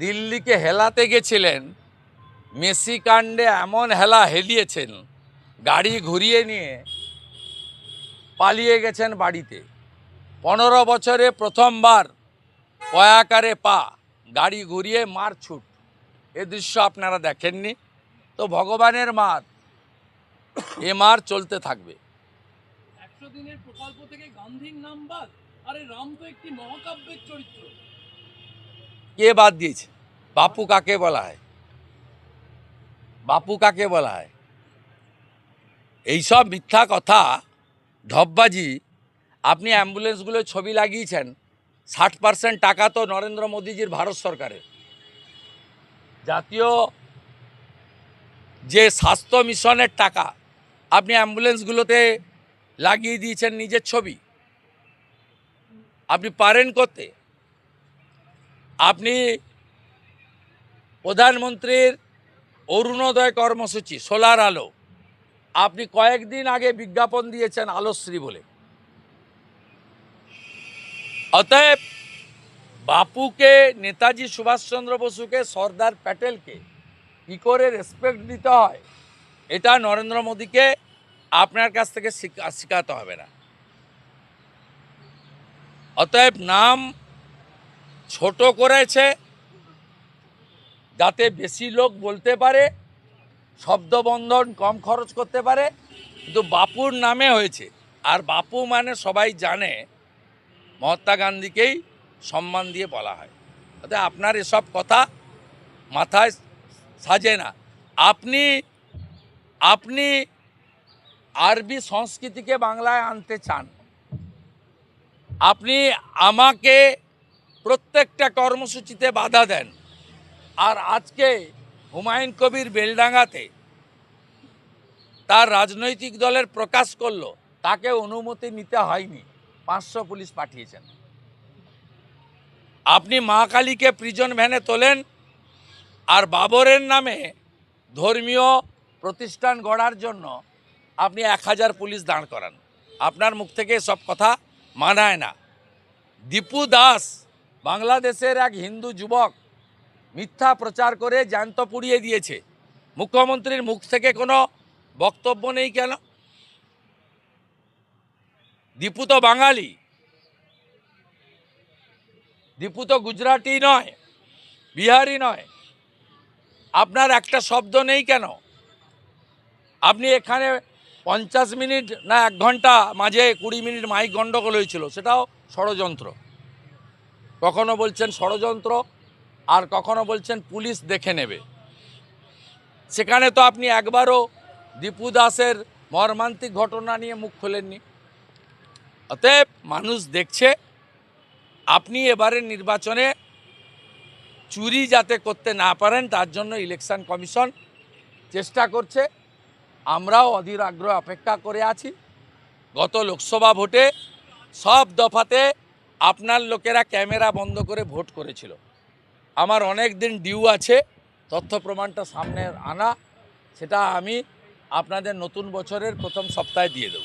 দিল্লিকে হেলাতে গেছিলেন, মেসি কাণ্ডে এমন হেলা হেলিয়েছেন, গাড়ি ঘুরিয়ে নিয়ে পালিয়ে গেছেন বাড়িতে। 15 বছরে প্রথমবার কয়াকারে পা, গাড়ি ঘুরিয়ে মার ছুট। এ দৃশ্য আপনারা দেখেননি তো ভগবানের মার, এ মার চলতে থাকবে। 100 দিনের প্রকল্প থেকে গান্ধীর নাম বাদ। আরে রাম তো একটি মহাকাব্যের চরিত্র। কে বাদ দিয়েছে? বাপু কাকে বলা হয়? বাপু কাকে বলা হয়? এইসব মিথ্যা কথা, ঢপবাজি। আপনি অ্যাম্বুলেন্সগুলো ছবি লাগিয়েছেন, 60% টাকা তো নরেন্দ্র মোদীজির, ভারত সরকারের জাতীয় যে স্বাস্থ্য মিশনের টাকা আপনি অ্যাম্বুলেন্সগুলোতে লাগিয়ে দিয়েছেন নিজের ছবি। আপনি পারেন করতে? আপনি প্রধানমন্ত্রীর অরুণোদয় কর্মসূচি, সোলার আলো, আপনি কয়েকদিন আগে বিজ্ঞাপন দিয়েছেন আলোশ্রী বলে। অতএব বাপুকে, নেতাজি সুভাষচন্দ্র বসুকে, সর্দার প্যাটেলকে কী করে রেসপেক্ট দিতে হয়, এটা নরেন্দ্র মোদীকে আপনার কাছ থেকে শেখাতে হবে না। অতএব নাম ছোট করেছে যাতে বেশি লোক বলতে পারে, শব্দবন্ধন কম খরচ করতে পারে, কিন্তু বাপুর নামে হয়েছে। আর বাপু মানে সবাই জানে মহাত্মা গান্ধীকেই সম্মান দিয়ে বলা হয়। অতএব আপনার এসব কথা মাথায় সাজে না। আপনি আপনি আরবি সংস্কৃতিকে বাংলায় আনতে চান। আপনি আমাকে প্রত্যেকটা কর্মসূচিতে বাধা দেন। আর আজকে হুমায়ুন কবির বেলডাঙ্গাতে তার রাজনৈতিক দলের প্রকাশ করলো, তাকে অনুমতি নিতে হয়নি, 500 পুলিশ পাঠিয়েছেন। আপনি মা কালীকে প্রিজন ভ্যানে তোলেন, আর বাবরের নামে ধর্মীয় প্রতিষ্ঠান গড়ার জন্য আপনি 1000 পুলিশ দাঁড় করান। আপনার মুখ থেকে সব কথা মানায় না। দীপু দাস, বাংলাদেশের এক হিন্দু যুবক, মিথ্যা প্রচার করে জ্যান্ত পুড়িয়ে দিয়েছে। মুখ্যমন্ত্রীর মুখ থেকে কোনো বক্তব্য নেই কেন? দীপু তো বাঙালি, দীপু তো গুজরাটি নয়, বিহারি নয়। আপনার একটা শব্দ নেই কেন? আপনি এখানে 50 মিনিট না 1 ঘন্টা মাঝে 20 মিনিট মাইক গণ্ডগোল হয়েছিল, সেটাও ষড়যন্ত্র। কখনো বলছেন ষড়যন্ত্র, আর কখনো বলছেন পুলিশ দেখে নেবে। সেখানে তো আপনি একবারও দীপু দাসের মর্মান্তিক ঘটনা নিয়ে মুখ খোলেননি। অতএব মানুষ দেখছে আপনি এবারের নির্বাচনে চুরি যাতে করতে না পারেন তার জন্য ইলেকশন কমিশন চেষ্টা করছে। আমরাও অধীর আগ্রহে অপেক্ষা করে আছি। গত লোকসভা ভোটে সব দফাতে আপনার লোকেরা ক্যামেরা বন্ধ করে ভোট করেছিল। আমার অনেক দিন ডিউ আছে, তথ্য প্রমাণটা সামনে আনা, সেটা আমি আপনাদের নতুন বছরের প্রথম সপ্তাহে দিয়ে দেব।